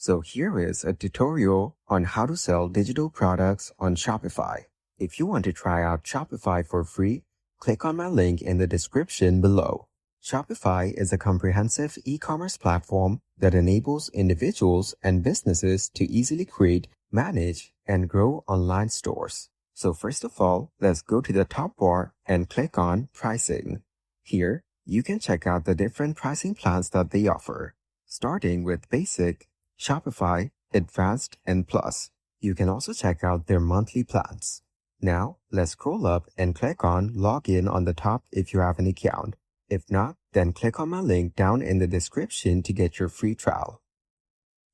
So here is a tutorial on how to sell digital products on Shopify. If you want to try out Shopify for free, click on my link in the description below. Shopify is a comprehensive e-commerce platform that enables individuals and businesses to easily create, manage, and grow online stores. So first of all, let's go to the top bar and click on Pricing. Here, you can check out the different pricing plans that they offer. Starting with Basic, Shopify, Advanced, and Plus. You can also check out their monthly plans. Now, let's scroll up and click on Login on the top if you have an account. If not, then click on my link down in the description to get your free trial.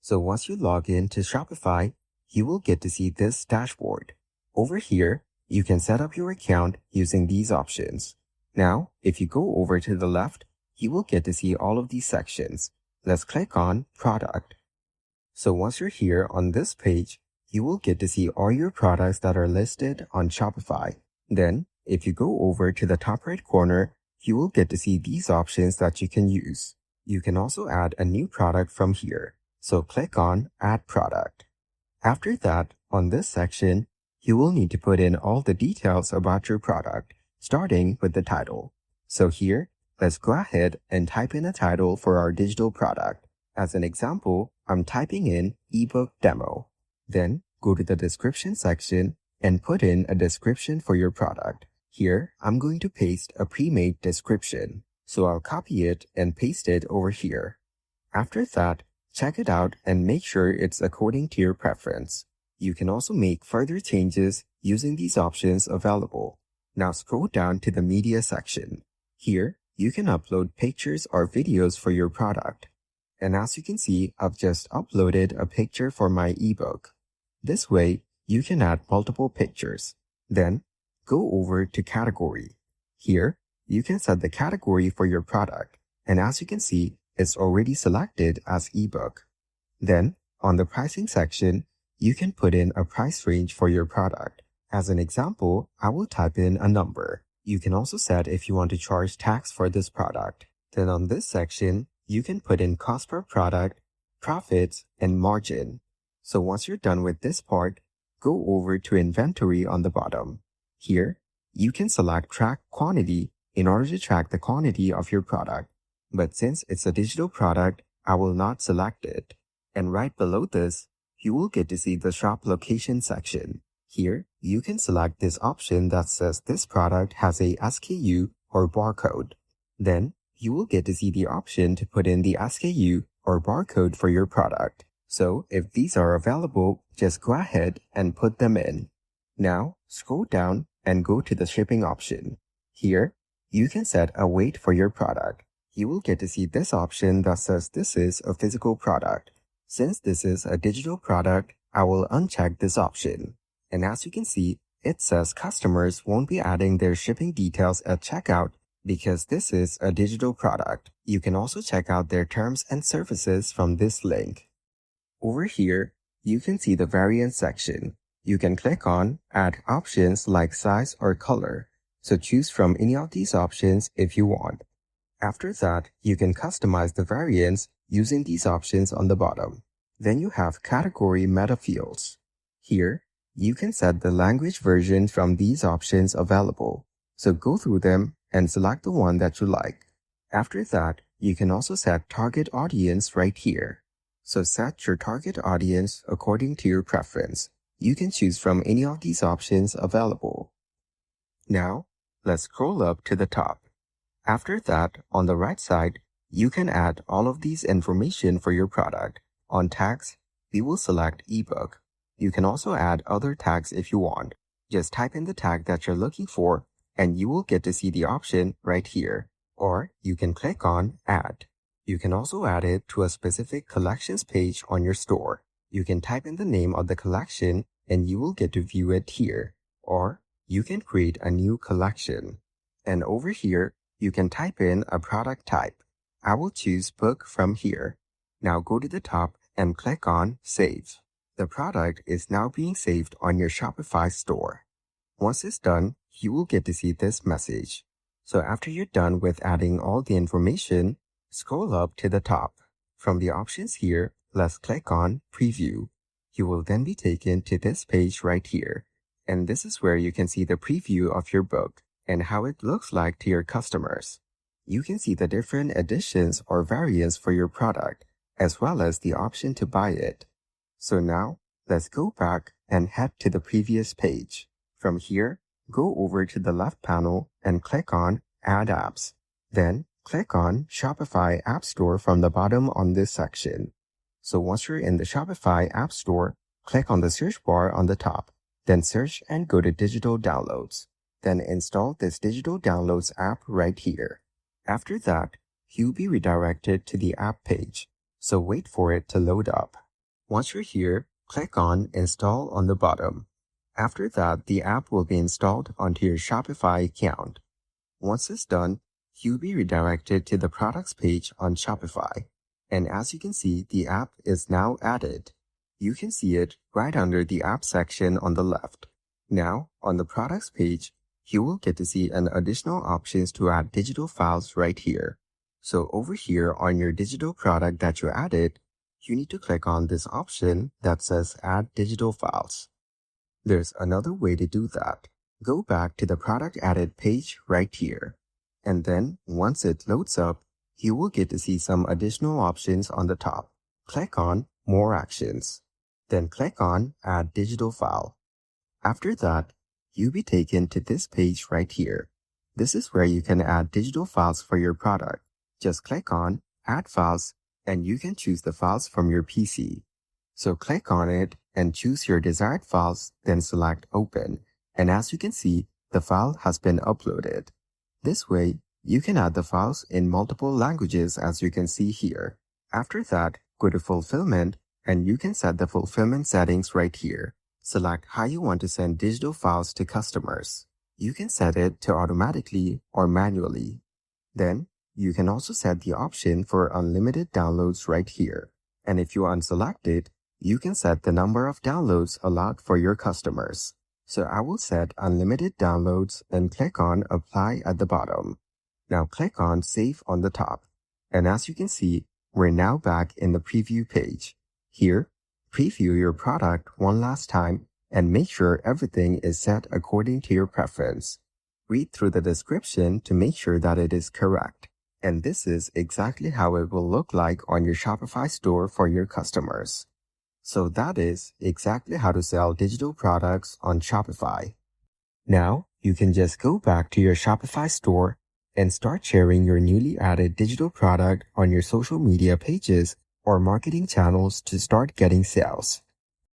So once you log in to Shopify, you will get to see this dashboard. Over here, you can set up your account using these options. Now, if you go over to the left, you will get to see all of these sections. Let's click on Product. So once you're here on this page, you will get to see all your products that are listed on Shopify. Then, if you go over to the top right corner, you will get to see these options that you can use. You can also add a new product from here. So click on Add Product. After that, on this section, you will need to put in all the details about your product, starting with the title. So here, let's go ahead and type in a title for our digital product. As an example, I'm typing in ebook demo. Then go to the description section and put in a description for your product. Here, I'm going to paste a pre-made description. So I'll copy it and paste it over here. After that, check it out and make sure it's according to your preference. You can also make further changes using these options available. Now scroll down to the media section. Here, you can upload pictures or videos for your product. And as you can see, I've just uploaded a picture for my ebook. This way, you can add multiple pictures. Then, go over to Category. Here, you can set the category for your product. And as you can see, it's already selected as ebook. Then, on the pricing section, you can put in a price range for your product. As an example, I will type in a number. You can also set if you want to charge tax for this product. Then on this section, you can put in cost per product, profits, and margin. So once you're done with this part, go over to inventory on the bottom. Here, you can select track quantity in order to track the quantity of your product. But since it's a digital product, I will not select it. And right below this, you will get to see the shop location section. Here, you can select this option that says this product has a SKU or barcode. Then, you will get to see the option to put in the SKU or barcode for your product. So, if these are available, just go ahead and put them in. Now, scroll down and go to the shipping option. Here, you can set a weight for your product. You will get to see this option that says this is a physical product. Since this is a digital product, I will uncheck this option. And as you can see, it says customers won't be adding their shipping details at checkout because this is a digital product. You can also check out their terms and services from this link. Over here, you can see the variant section. You can click on Add options like size or color. So choose from any of these options if you want. After that, you can customize the variants using these options on the bottom. Then you have category meta fields. Here, you can set the language version from these options available. So go through them and select the one that you like. After that, you can also set target audience right here. So set your target audience according to your preference. You can choose from any of these options available. Now, let's scroll up to the top. After that, on the right side, you can add all of these information for your product. On tags, we will select ebook. You can also add other tags if you want. Just type in the tag that you're looking for and you will get to see the option right here. Or you can click on Add. You can also add it to a specific collections page on your store. You can type in the name of the collection and you will get to view it here. Or you can create a new collection. And over here, you can type in a product type. I will choose book from here. Now go to the top and click on Save. The product is now being saved on your Shopify store. Once it's done, you will get to see this message. So after you're done with adding all the information, scroll up to the top. From the options here, let's click on Preview. You will then be taken to this page right here. And this is where you can see the preview of your book and how it looks like to your customers. You can see the different editions or variants for your product, as well as the option to buy it. So now, let's go back and head to the previous page. From here, go over to the left panel and click on Add Apps. Then, click on Shopify App Store from the bottom on this section. So once you're in the Shopify App Store, click on the search bar on the top. Then search and go to Digital Downloads. Then install this Digital Downloads app right here. After that, you'll be redirected to the app page. So wait for it to load up. Once you're here, click on Install on the bottom. After that, the app will be installed onto your Shopify account. Once it's done, you'll be redirected to the products page on Shopify. And as you can see, the app is now added. You can see it right under the app section on the left. Now, on the products page, you will get to see an additional options to add digital files right here. So over here on your digital product that you added, you need to click on this option that says Add Digital Files. There's another way to do that. Go back to the product added page right here. And then once it loads up, you will get to see some additional options on the top. Click on More Actions. Then click on Add Digital File. After that, you'll be taken to this page right here. This is where you can add digital files for your product. Just click on Add Files and you can choose the files from your PC. So click on it and choose your desired files, then select Open. And as you can see, the file has been uploaded. This way, you can add the files in multiple languages as you can see here. After that, go to Fulfillment and you can set the fulfillment settings right here. Select how you want to send digital files to customers. You can set it to automatically or manually. Then, you can also set the option for unlimited downloads right here. And if you unselect it, you can set the number of downloads allowed for your customers. So I will set unlimited downloads and click on Apply at the bottom. Now click on Save on the top. And as you can see, we're now back in the preview page. Here, preview your product one last time and make sure everything is set according to your preference. Read through the description to make sure that it is correct. And this is exactly how it will look like on your Shopify store for your customers. So that is exactly how to sell digital products on Shopify. Now, you can just go back to your Shopify store and start sharing your newly added digital product on your social media pages or marketing channels to start getting sales.